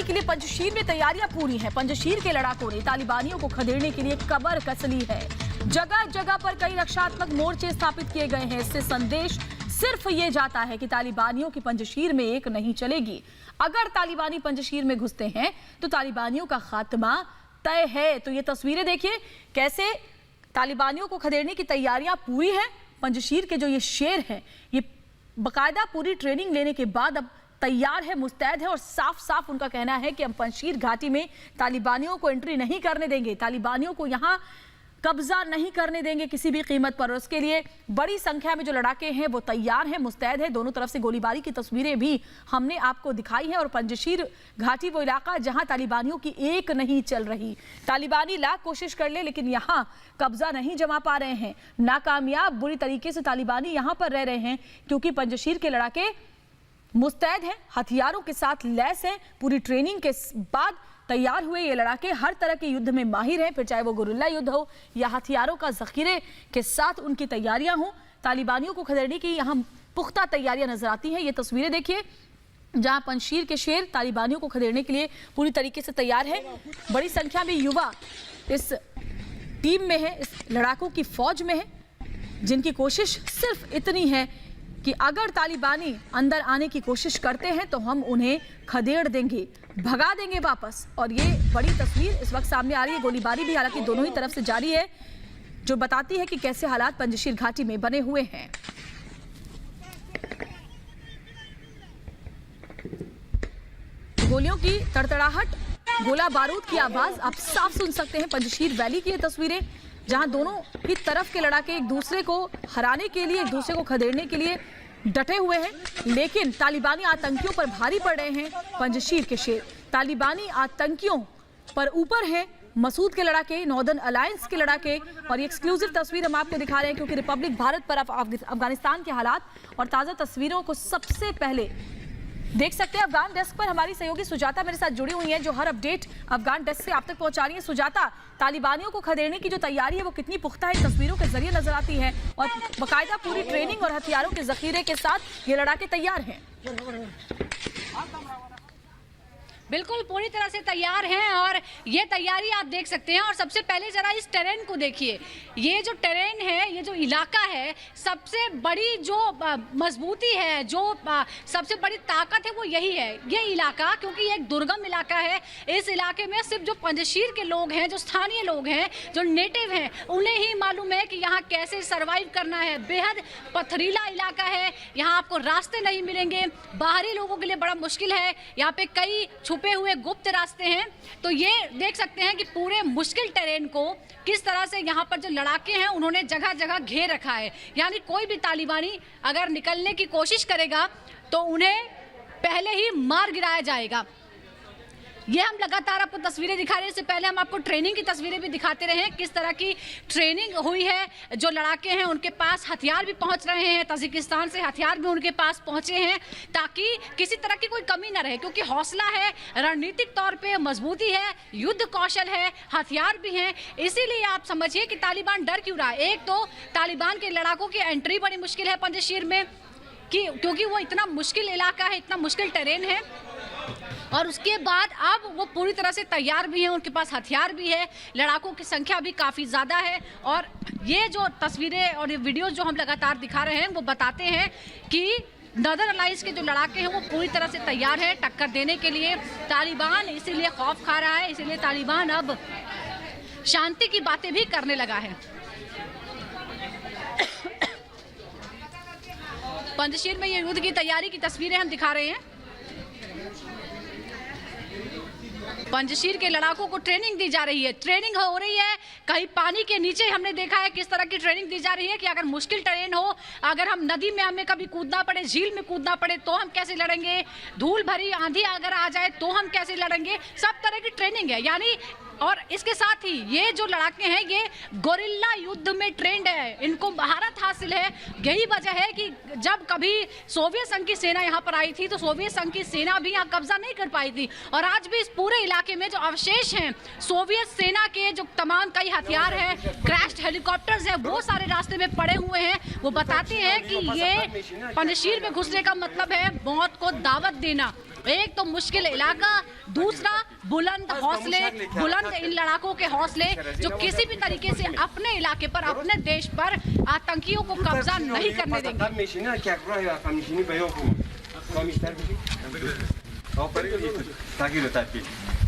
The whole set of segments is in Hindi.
के लिए पंजशीर में तैयारियां पूरी हैं। पंजशीर के लड़ाकों ने तालिबानियों को खदेड़ने के लिए कमर कस ली है। जगह जगह पर कई रक्षात्मक मोर्चे स्थापित किए गए हैं। इससे संदेश सिर्फ ये जाता है कि तालिबानियों की पंजशीर में एक नहीं चलेगी। अगर तालिबानी पंजशीर में घुसते हैं तो तालिबानियों का खात्मा तय है। तो ये तस्वीरें देखिए कैसे तालिबानियों को खदेड़ने की तैयारियां पूरी हैं। पंजशीर के जो ये शेर हैं, ये बाकायदा पूरी ट्रेनिंग लेने के बाद अब तैयार है, मुस्तैद है और साफ साफ उनका कहना है कि हम पंजशीर घाटी में तालिबानियों को एंट्री नहीं करने देंगे, तालिबानियों को यहां कब्जा नहीं करने देंगे किसी भी कीमत पर। और उसके लिए बड़ी संख्या में जो लड़ाके हैं वो तैयार हैं, मुस्तैद है। दोनों तरफ से गोलीबारी की तस्वीरें भी हमने आपको दिखाई है। और पंजशीर घाटी वो इलाका जहां तालिबानियों की एक नहीं चल रही। तालिबानी लाख कोशिश कर ले लेकिन यहां कब्जा नहीं जमा पा रहे हैं, नाकामयाब बुरी तरीके से तालिबानी यहां पर रह रहे हैं क्योंकि पंजशीर के लड़ाके मुस्तैद हैं, हथियारों के साथ लैस हैं। पूरी ट्रेनिंग के बाद तैयार हुए ये लड़ाके हर तरह के युद्ध में माहिर हैं, फिर चाहे वो गुरिल्ला युद्ध हो या हथियारों का जखीरे के साथ उनकी तैयारियां हों। तालिबानियों को खदेड़ने की यहाँ पुख्ता तैयारियां नजर आती हैं। ये तस्वीरें देखिए जहां पंजशीर के शेर तालिबानियों को खदेड़ने के लिए पूरी तरीके से तैयार है। बड़ी संख्या में युवा इस टीम में है, इस लड़ाकों की फौज में है, जिनकी कोशिश सिर्फ इतनी है कि अगर तालिबानी अंदर आने की कोशिश करते हैं तो हम उन्हें खदेड़ देंगे, भगा देंगे वापस। और ये बड़ी तस्वीर इस वक्त सामने आ रही है। गोलीबारी भी हालांकि दोनों ही तरफ से जारी है, जो बताती है कि कैसे हालात पंजशीर घाटी में बने हुए हैं। गोलियों की तड़तड़ाहट, गोला बारूद की आवाज आप साफ सुन सकते हैं। पंजशीर वैली की ये तस्वीरें जहां दोनों ही तरफ के लड़ाके एक दूसरे को हराने के लिए, एक दूसरे को खदेड़ने के लिए डटे हुए हैं। लेकिन तालिबानी आतंकियों पर भारी पड़ रहे हैं पंजशीर के शेर। तालिबानी आतंकियों पर ऊपर हैं मसूद के लड़ाके, नॉर्दर्न अलायंस के लड़ाके। और ये एक्सक्लूसिव तस्वीर हम आपको दिखा रहे हैं क्योंकि रिपब्लिक भारत पर अफगानिस्तान के हालात और ताज़ा तस्वीरों को सबसे पहले देख सकते हैं। अफगान डेस्क पर हमारी सहयोगी सुजाता मेरे साथ जुड़ी हुई है, जो हर अपडेट अफगान डेस्क से आप तक पहुंचा रही है। सुजाता, तालिबानियों को खदेड़ने की जो तैयारी है वो कितनी पुख्ता है, तस्वीरों के जरिए नजर आती है और बाकायदा पूरी ट्रेनिंग और हथियारों के जखीरे के साथ ये लड़ाके तैयार हैं। बिल्कुल पूरी तरह से तैयार हैं और ये तैयारी आप देख सकते हैं। और सबसे पहले जरा इस टेरेन को देखिए। ये जो टेरेन है, ये जो इलाका है, सबसे बड़ी जो मजबूती है, जो सबसे बड़ी ताकत है वो यही है, ये इलाका। क्योंकि ये एक दुर्गम इलाका है। इस इलाके में सिर्फ जो पंजशीर के लोग हैं, जो स्थानीय लोग हैं, जो नेटिव हैं, उन्हें ही मालूम है कि यहाँ कैसे सर्वाइव करना है। बेहद पथरीला इलाका है, यहाँ आपको रास्ते नहीं मिलेंगे, बाहरी लोगों के लिए बड़ा मुश्किल है। यहाँ पे कई छुपे हुए गुप्त रास्ते हैं। तो ये देख सकते हैं कि पूरे मुश्किल टेरेन को किस तरह से यहाँ पर जो लड़ाके हैं उन्होंने जगह जगह घेर रखा है। यानी कोई भी तालिबानी अगर निकलने की कोशिश करेगा तो उन्हें पहले ही मार गिराया जाएगा। ये हम लगातार आपको तस्वीरें दिखा रहे हैं। इससे पहले हम आपको ट्रेनिंग की तस्वीरें भी दिखाते रहे हैं, किस तरह की ट्रेनिंग हुई है। जो लड़ाके हैं उनके पास हथियार भी पहुंच रहे हैं, ताजिकिस्तान से हथियार भी उनके पास पहुंचे हैं ताकि किसी तरह की कोई कमी ना रहे। क्योंकि हौसला है, रणनीतिक तौर पे मजबूती है, युद्ध कौशल है, हथियार भी हैं। इसीलिए आप समझिए कि तालिबान डर क्यों रहा है। एक तो तालिबान के लड़ाकों की एंट्री बड़ी मुश्किल है पंजशीर में, क्योंकि वो इतना मुश्किल इलाका है, इतना मुश्किल टेरेन है। और उसके बाद अब वो पूरी तरह से तैयार भी हैं, उनके पास हथियार भी है, लड़ाकों की संख्या भी काफ़ी ज़्यादा है। और ये जो तस्वीरें और ये वीडियोस जो हम लगातार दिखा रहे हैं वो बताते हैं कि नॉर्दर्न अलायंस के जो लड़ाके हैं वो पूरी तरह से तैयार है टक्कर देने के लिए। तालिबान इसीलिए खौफ खा रहा है, इसीलिए तालिबान अब शांति की बातें भी करने लगा है। पंजशीर में ये युद्ध की तैयारी की तस्वीरें हम दिखा रहे हैं। पंजशीर के लड़ाकों को ट्रेनिंग दी जा रही है, ट्रेनिंग हो रही है। कहीं पानी के नीचे हमने देखा है किस तरह की ट्रेनिंग दी जा रही है कि अगर मुश्किल टेरेन हो, अगर हम नदी में हमें कभी कूदना पड़े, झील में कूदना पड़े तो हम कैसे लड़ेंगे, धूल भरी आंधी अगर आ जाए तो हम कैसे लड़ेंगे, सब तरह की ट्रेनिंग है। यानी और इसके साथ ही ये जो लड़ाके हैं ये गोरिल्ला युद्ध में ट्रेंड है, इनको महारत हासिल है। यही वजह है कि जब कभी सोवियत संघ की सेना यहाँ पर आई थी तो सोवियत संघ की सेना भी यहाँ कब्जा नहीं कर पाई थी। और आज भी इस पूरे इलाके में जो अवशेष हैं सोवियत सेना के, जो तमाम कई हथियार हैं, क्रैश्ड हेलीकॉप्टर्स हैं, वो सारे रास्ते में पड़े हुए हैं। वो बताते हैं कि ये पंजशीर में घुसने का मतलब है मौत को दावत देना। एक तो मुश्किल इलाका, दूसरा बुलंद हौसले, बुलंद इन लड़ाकों के हौसले जो किसी भी तरीके से अपने इलाके पर, अपने देश पर आतंकियों को कब्जा नहीं करने देंगे।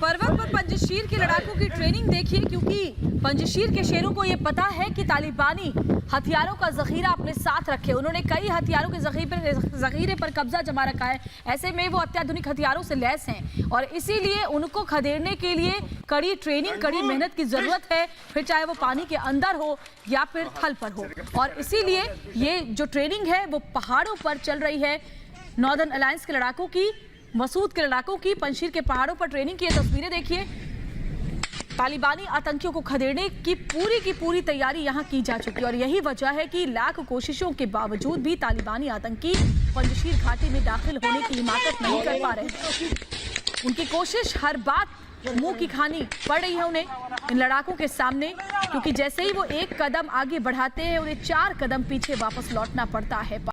पर्वत पर पंजशीर के लड़ाकों की ट्रेनिंग देखिए, क्योंकि पंजशीर के शेरों को ये पता है कि तालिबानी हथियारों का जखीरा अपने साथ रखे। उन्होंने कई हथियारों के जखीरे पर कब्जा जमा रखा है। ऐसे में वो अत्याधुनिक हथियारों से लैस हैं और इसीलिए उनको खदेड़ने के लिए कड़ी ट्रेनिंग, कड़ी मेहनत की जरूरत है, फिर चाहे वो पानी के अंदर हो या फिर थल पर हो। और इसीलिए ये जो ट्रेनिंग है वो पहाड़ों पर चल रही है। नॉर्दर्न अलायंस के लड़ाकों की, मसूद के लड़ाकों की पंजशीर के पहाड़ों पर ट्रेनिंग की ये तस्वीरें देखिए। तालिबानी आतंकियों को खदेड़ने की पूरी तैयारी यहां की जा चुकी है और यही वजह है कि लाख कोशिशों के बावजूद भी तालिबानी आतंकी पंजशीर घाटी में दाखिल होने की हिमाकत नहीं कर पा रहे। उनकी कोशिश हर बात मुंह की खानी पड़ रही है उन्हें, इन लड़ाकों के सामने, क्योंकि जैसे ही वो एक कदम आगे बढ़ाते हैं उन्हें 4 कदम पीछे वापस लौटना पड़ता है।